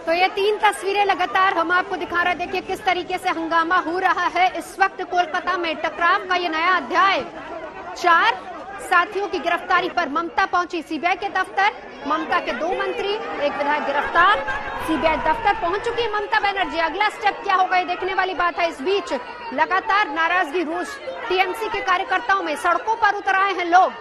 तो ये 3 तस्वीरें लगातार हम आपको दिखा रहे हैं। देखिए किस तरीके से हंगामा हो रहा है इस वक्त कोलकाता में। टकराव का ये नया अध्याय। 4 साथियों की गिरफ्तारी पर ममता पहुंची सीबीआई के दफ्तर। ममता के 2 मंत्री, 1 विधायक गिरफ्तार। सीबीआई दफ्तर पहुंच चुकी है ममता बनर्जी। अगला स्टेप क्या होगा ये देखने वाली बात है। इस बीच लगातार नाराजगी, रोष टीएमसी के कार्यकर्ताओं में, सड़कों पर उतर आए हैं लोग।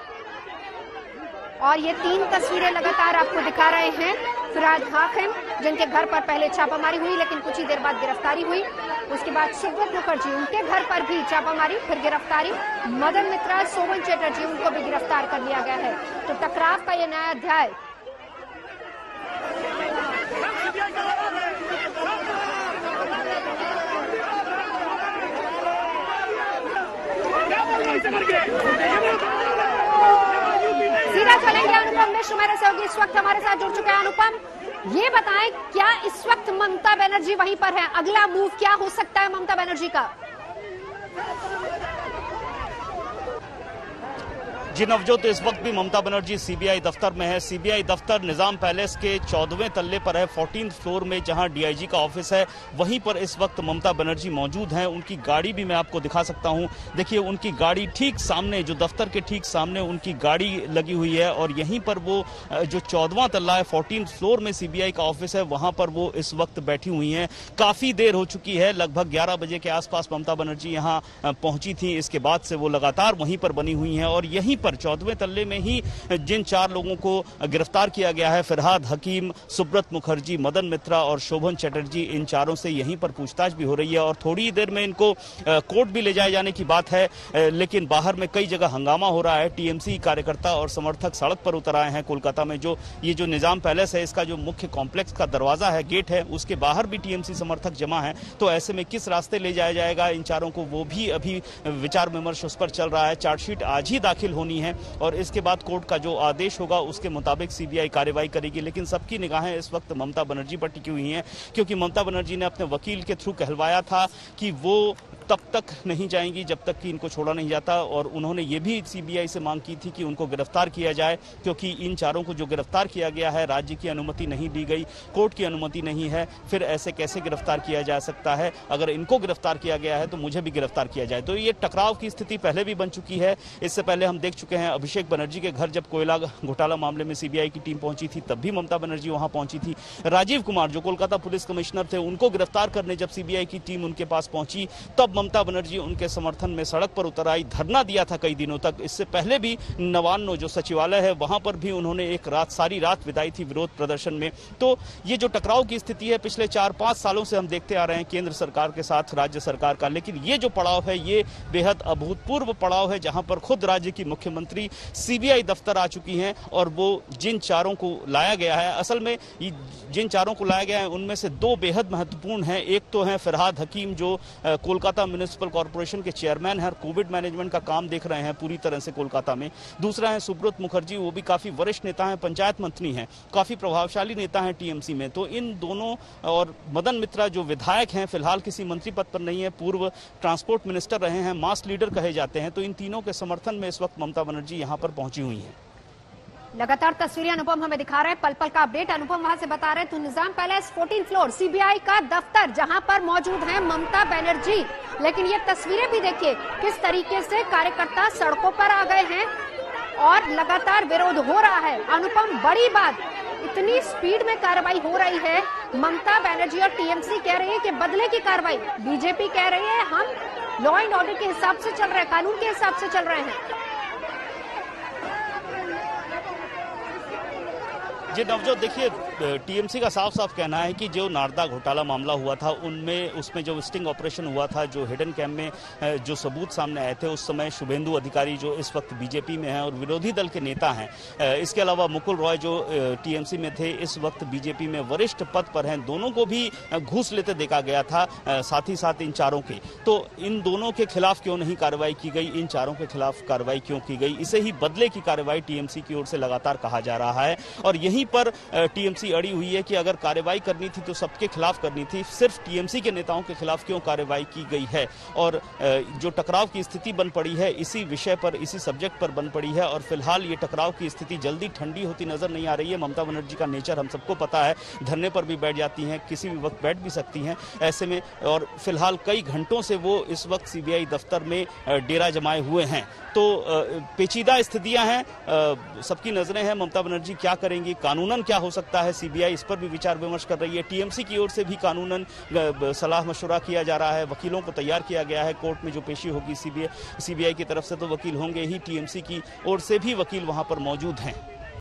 और ये 3 तस्वीरें लगातार आपको दिखा रहे हैं। फिरहाद हाकिम जिनके घर पर पहले छापामारी हुई लेकिन कुछ ही देर बाद गिरफ्तारी हुई। उसके बाद सुब्रत मुखर्जी, उनके घर पर भी छापामारी फिर गिरफ्तारी। मदन मित्रा, शोभन चटर्जी, उनको भी गिरफ्तार कर लिया गया है। तो टकराव का ये नया अध्याय। सीधा चलेंगे अनुपम मिश्र मेरे सहयोगी इस वक्त हमारे साथ जुड़ चुके हैं। अनुपम, ये बताएं क्या इस वक्त ममता बनर्जी वहीं पर है? अगला मूव क्या हो सकता है ममता बनर्जी का? जी नवजोत, इस वक्त भी ममता बनर्जी सीबीआई दफ्तर में है। सीबीआई दफ्तर निजाम पैलेस के 14वें तल्ले पर है, 14th फ्लोर में, जहां डीआईजी का ऑफिस है। वहीं पर इस वक्त ममता बनर्जी मौजूद हैं। उनकी गाड़ी भी मैं आपको दिखा सकता हूं। देखिए उनकी गाड़ी ठीक सामने, जो दफ्तर के ठीक सामने उनकी गाड़ी लगी हुई है। और यहीं पर वो जो 14वां तल्ला है, 14th फ्लोर में सीबीआई का ऑफिस है, वहां पर वो इस वक्त बैठी हुई हैं। काफी देर हो चुकी है, लगभग 11 बजे के आसपास ममता बनर्जी यहाँ पहुंची थी। इसके बाद से वो लगातार वहीं पर बनी हुई हैं। और यहीं पर 14वें तल्ले में ही जिन 4 लोगों को गिरफ्तार किया गया है, फिरहाद हकीम, सुब्रत मुखर्जी, मदन मित्रा और शोभन चटर्जी, इन चारों से यहीं पर पूछताछ भी हो रही है। और थोड़ी ही देर में इनको कोर्ट भी ले जाए जाने की बात है। लेकिन बाहर में कई जगह हंगामा हो रहा है। टीएमसी कार्यकर्ता और समर्थक सड़क पर उतर आए हैं कोलकाता में। जो ये जो निजाम पैलेस है, इसका जो मुख्य कॉम्प्लेक्स का दरवाजा है, गेट है, उसके बाहर भी टीएमसी समर्थक जमा है। तो ऐसे में किस रास्ते ले जाया जाएगा इन चारों को, वो भी अभी विचार विमर्श उस पर चल रहा है। चार्जशीट आज ही दाखिल होनी है और इसके बाद कोर्ट का जो आदेश होगा उसके मुताबिक सीबीआई कार्रवाई करेगी। लेकिन सबकी निगाहें इस वक्त ममता बनर्जी पर टिकी हुई हैं, क्योंकि ममता बनर्जी ने अपने वकील के थ्रू कहलवाया था कि वो तब तक नहीं जाएंगी जब तक कि इनको छोड़ा नहीं जाता। और उन्होंने ये भी सीबीआई से मांग की थी कि उनको गिरफ्तार किया जाए, क्योंकि इन चारों को जो गिरफ्तार किया गया है, राज्य की अनुमति नहीं दी गई, कोर्ट की अनुमति नहीं है। फिर ऐसे कैसे गिरफ्तार किया जा सकता है? अगर इनको गिरफ्तार किया गया है तो मुझे भी गिरफ्तार किया जाए। तो ये टकराव की स्थिति पहले भी बन चुकी है। इससे पहले हम देख चुके हैं अभिषेक बनर्जी के घर जब कोयला घोटाला मामले में सीबीआई की टीम पहुंची थी, तब भी ममता बनर्जी वहां पहुंची थी। राजीव कुमार जो कोलकाता पुलिस कमिश्नर थे, उनको गिरफ्तार करने जब सीबीआई की टीम उनके पास पहुंची, तब ममता बनर्जी उनके समर्थन में सड़क पर उतर आई, धरना दिया था कई दिनों तक। इससे पहले भी नवान्नो जो सचिवालय है, वहां पर भी उन्होंने एक रात, सारी रात बिताई थी विरोध प्रदर्शन में। तो ये जो टकराव की स्थिति है, पिछले 4-5 सालों से हम देखते आ रहे हैं केंद्र सरकार के साथ राज्य सरकार का। लेकिन ये जो पड़ाव है, ये बेहद अभूतपूर्व पड़ाव है, जहां पर खुद राज्य की मुख्यमंत्री सीबीआई दफ्तर आ चुकी हैं। और वो जिन चारों को लाया गया है, असल में जिन चारों को लाया गया है उनमें से 2 बेहद महत्वपूर्ण हैं। एक तो है फिरहाद हकीम, जो कोलकाता म्युनिसिपल कॉर्पोरेशन के चेयरमैन हैं, कोविड मैनेजमेंट का काम देख रहे हैं पूरी तरह से कोलकाता में। दूसरा है सुब्रत मुखर्जी, वो भी काफी वरिष्ठ नेता हैं, पंचायत मंत्री हैं, काफी प्रभावशाली नेता हैं टीएमसी में। तो इन दोनों, और मदन मित्रा जो विधायक हैं, फिलहाल किसी मंत्री पद पर नहीं है, पूर्व ट्रांसपोर्ट मिनिस्टर रहे हैं, मास लीडर कहे जाते हैं। तो इन तीनों के समर्थन में इस वक्त ममता बनर्जी यहां पर पहुंची हुई हैं। लगातार तस्वीरें अनुपम हमें दिखा रहे हैं, पल पल का अपडेट अनुपम वहां से बता रहे हैं। तो निजाम पैलेस 14th फ्लोर सीबीआई का दफ्तर, जहां पर मौजूद है ममता बनर्जी। लेकिन ये तस्वीरें भी देखिए किस तरीके से कार्यकर्ता सड़कों पर आ गए हैं और लगातार विरोध हो रहा है। अनुपम, बड़ी बात, इतनी स्पीड में कार्रवाई हो रही है। ममता बनर्जी और टीएमसी कह रही है कि बदले की कार्रवाई, बीजेपी कह रही है हम लॉ एंड ऑर्डर के हिसाब से चल रहे हैं, कानून के हिसाब से चल रहे हैं। जी नवजोत, देखिए टीएमसी का साफ साफ कहना है कि जो नारदा घोटाला मामला हुआ था, उसमें जो स्टिंग ऑपरेशन हुआ था, जो हिडन कैम में जो सबूत सामने आए थे, उस समय शुभेंदु अधिकारी जो इस वक्त बीजेपी में हैं और विरोधी दल के नेता हैं, इसके अलावा मुकुल रॉय जो टीएमसी में थे, इस वक्त बीजेपी में वरिष्ठ पद पर हैं, दोनों को भी घूस लेते देखा गया था, साथ ही साथ इन चारों के। तो इन दोनों के खिलाफ क्यों नहीं कार्रवाई की गई, इन चारों के खिलाफ कार्रवाई क्यों की गई? इसे ही बदले की कार्रवाई टीएमसी की ओर से लगातार कहा जा रहा है। और यही वहीं पर टीएमसी अड़ी हुई है कि अगर कार्रवाई करनी थी तो सबके खिलाफ करनी थी, सिर्फ टीएमसी के नेताओं के खिलाफ क्यों कार्रवाई की गई है। और जो टकराव की स्थिति बन पड़ी है इसी विषय पर, इसी सब्जेक्ट पर बन पड़ी है। और फिलहाल ये टकराव की स्थिति जल्दी ठंडी होती नजर नहीं आ रही है। ममता बनर्जी का नेचर हम सबको पता है, धरने पर भी बैठ जाती हैं, किसी भी वक्त बैठ भी सकती हैं ऐसे में। और फिलहाल कई घंटों से वो इस वक्त सीबीआई दफ्तर में डेरा जमाए हुए हैं। तो पेचीदा स्थितियां हैं, सबकी नजरें हैं ममता बनर्जी क्या करेंगी, कानूनन क्या हो सकता है, सीबीआई इस पर भी विचार विमर्श कर रही है। टीएमसी की ओर से भी कानूनन सलाह मशवरा किया जा रहा है, वकीलों को तैयार किया गया है। कोर्ट में जो पेशी होगी सीबीआई की तरफ से तो वकील होंगे ही, टीएमसी की ओर से भी वकील वहां पर मौजूद हैं।